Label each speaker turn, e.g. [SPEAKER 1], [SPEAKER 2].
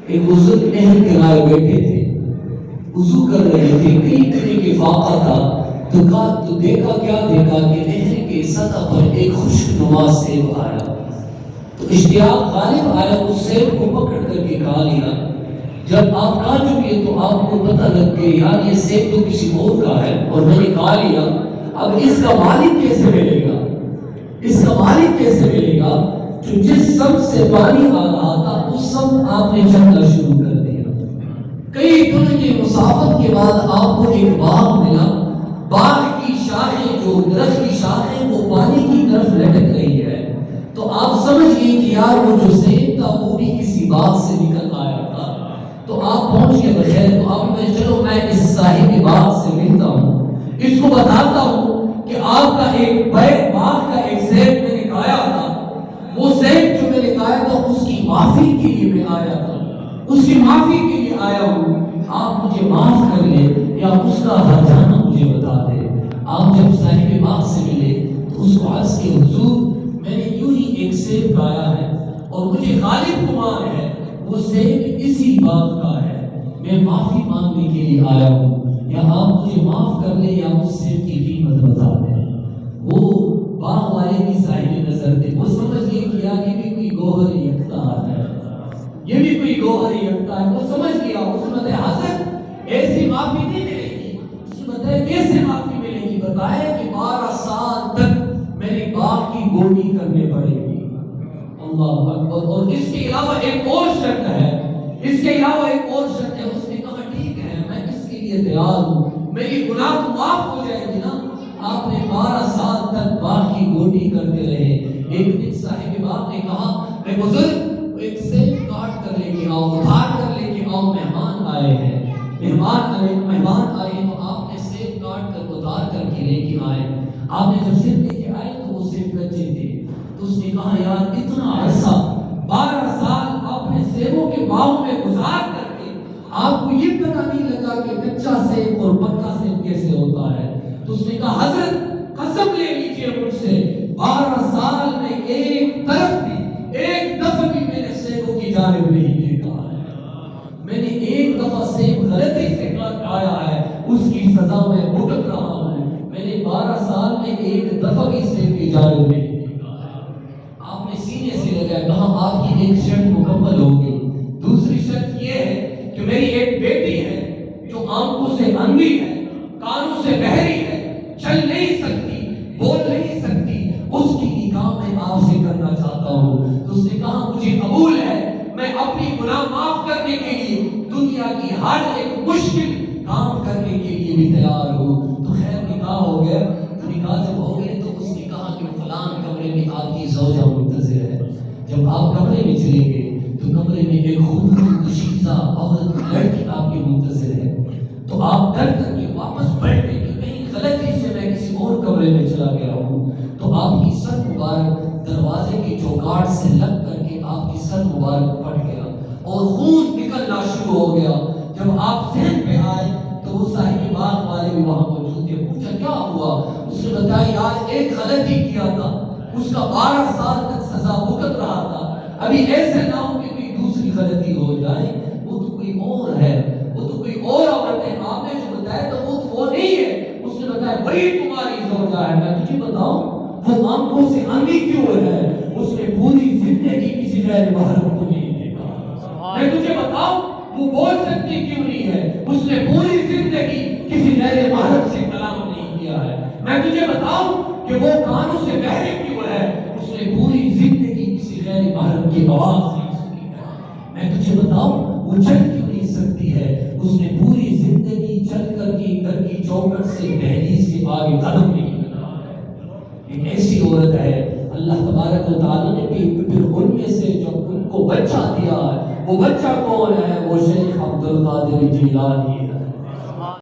[SPEAKER 1] ایک بزرگ نہر کنارے بیٹھے تھے، وضو کر رہے تھے، کئی طرح کے فاقہ تھا، تو دیکھا کیا دیکھا کہ نہر کے سطح پر ایک خشک نما سیب آیا، تو اشتیاق غالب آیا، اس سیب کو پکڑ کر کے کھا لیا۔ جب آپ کھا چکے تو آپ کو پتہ لگ گیا یار یہ سیب تو کسی اور کا ہے اور میں نے کھا لیا، اب اس کا مالک کیسے ملے گا؟ اس کا مالک کیسے ملے گا؟ جو جس سمت سے پانی آ رہا تھا اس سمت آپ نے چلنا شروع کر دیا۔ کئی دن کی مسافت کے بعد آپ کو ایک باغ ملا، باغ کی شاخیں، جو درخت کی شاخیں وہ پانی کی طرف لٹک رہی ہے، تو آپ سمجھ گئے کہ یار وہ جو سیب تھا وہ بھی کسی باغ سے نکل آیا تھا، تو آپ پہنچ گئے بخیر۔ تو آپ میں چلو میں اس صاحب باغ سے ملتا ہوں، اس کو بتاتا ہوں کہ آپ کا ایک باغ کا ایک سیب میں نے کھایا تھا، وہ سیب جو میں نے کھایا تھا اس کی معافی کے لیے میں آیا تھا، اس کی معافی کے لیے آیا ہوں، آپ مجھے معاف کر لیں یا اس کا ہرجانہ مجھے بتا دیں۔ آپ جب صاحب باغ سے ملے تو اس کو عرض کے حضور میں نے یوں ہی ایک سیب کھایا ہے اور مجھے غالب گمان ہے وہ سیب اسی باغ کا ہے، میں معافی مانگنے کے لیے آیا ہوں، یا آپ مجھے معاف کر لیں یا اس سیب کی قیمت بتا دیں۔ وہ باغ والے بھی صاحب نظر تھے، وہ سمجھ گئے کہ یار یہ بھی کوئی گوہر یکتا ہے، یہ بھی کوئی گوہر یکتا ہے، وہ سمجھ گیا۔ اس نے بتایا حضرت ایسی معافی نہیں ملے گی۔ اس نے بتایا کیسے معافی ملے گی؟ بتایا کہ 12 سال تک میری باغ کی گوڑی کرنے پڑے گی۔ اللہ اکبر۔ اور اس کے علاوہ ایک اور شرط ہے، اس کے علاوہ ایک اور شرط ہے۔ اس نے کہا ٹھیک ہے میں اس کے لیے تیار ہوں، میری گناہ تو معاف ہو جائے گی نا۔ آپ نے 12 سال تک باغ کی گوڑی کرتے رہے۔ ایک دن صاحب باغ نے کہا میں بزرگ ایک سیب کاٹ کر لے کے آؤ، اتار کر لے کے آؤ، مہمان آئے ہیں، مہمان آئے تو آپ نے سیب کاٹ کر اتار کر کے لے کے آئے۔ آپ نے جب سیب لے کے آئے تو وہ سیب کچے تھے، تو اس نے کہا یار اتنا عرصہ 12 سال آپ نے سیبوں کے باغ میں گزار کر کے آپ کو یہ پتہ نہیں لگا کہ کچا سیب اور پکا سیب کیسے ہوتا ہے۔ تو اس نے کہا حضرت قسم لے لیجئے مجھ سے 12 سال میں ایک طرف بھی ایک دفعہ بھی میں نے سیبوں کی جانب نہیں دیکھا ہے، میں نے ایک دفعہ سیب غلطی سے کھایا ہے، اس کی سزا میں بھگت رہا ہوں، میں نے 12 سال میں ایک دفعہ بھی سیب کی جانب نہیں دیکھا ہے۔ آپ نے سینے سے لگایا، کہا آپ کی ایک شرط مکمل ہوگی، دوسری شرط یہ ہے کہ میری ایک بیٹی ہے جو آنکھوں سے اندھی ہے، کانوں سے بہری ہے، چل نہیں سکتی، بول نہیں سکتی، اس کی نکاح میں آپ سے کرنا چاہتا ہوں۔ تو اس نے کہا مجھے قبول ہے، میں اپنی گناہ معاف کرنے کے لیے دنیا کی ہر ایک مشکل کام کرنے کے لیے بھی تیار ہوں۔ تو خیر نکاح ہو گیا۔ تو نکاح جب ہو گئے تو اس نے کہا کہ فلان کمرے میں آپ کی زوجہ منتظر ہے۔ جب آپ کمرے میں چلے گئے تو کمرے میں ایک خوبصورت کشیدہ عورت لڑکی آپ کی منتظر ہے، تو آپ ڈر کر کے واپس بیٹھ گئے کہ کہیں غلطی سے میں کسی اور کمرے میں چلا گیا ہوں۔ تو آپ کی سر مبارک دروازے کی چوکاٹ سے لگ کر کے آپ کی سر مبارک پھٹ گیا اور خون نکلنا شروع ہو گیا۔ جب آپ ذہن پہ آئے تو وہ صاحب باغ والے بھی وہاں موجود تھے، پوچھا کیا ہوا؟ اس نے بتایا یار ایک غلطی کیا تھا، اس کا 12 سال تک سزا بھگت رہا تھا، ابھی ایسے نہ ہو کہ کوئی دوسری غلطی ہو جائے، وہ تو کوئی اور ہے، وہ تو کوئی اور عورت ہے، آپ نے جو بتایا تو وہ نہیں ہے۔ اس نے بتایا وہی تمہاری زوجہ ہے۔ میں تجھے بتاؤں وہ آنکھوں سے اندھی کیوں ہے؟ اس نے پوری زندگی کسی غیر محرم کو نہیں دیکھا۔ میں تجھے بتاؤں وہ بول سکتی کیوں نہیں ہے؟ اس نے پوری زندگی کسی غیر محرم سے کلام نہیں کیا ہے۔ میں تجھے بتاؤں کہ وہ کانوں سے بہرے کیوں ہے؟ اس نے پوری زندگی کسی غیر محرم کی آواز نہیں سنی ہے۔ میں تجھے بتاؤں وہ چل کیوں نہیں سکتی ہے؟ اس نے پوری زندگی چل کر کے گھر کی چوکھٹ سے دہلیز کے آگے قدم نہیں لگایا ہے۔ ایک ایسی عورت ہے اللہ تبارک و تعالیٰ نے پھر ان میں سے جب ان کو بچہ دیا ہے، وہ بچہ کون ہے؟ وہ شیخ عبد القادر جیلانی ہے۔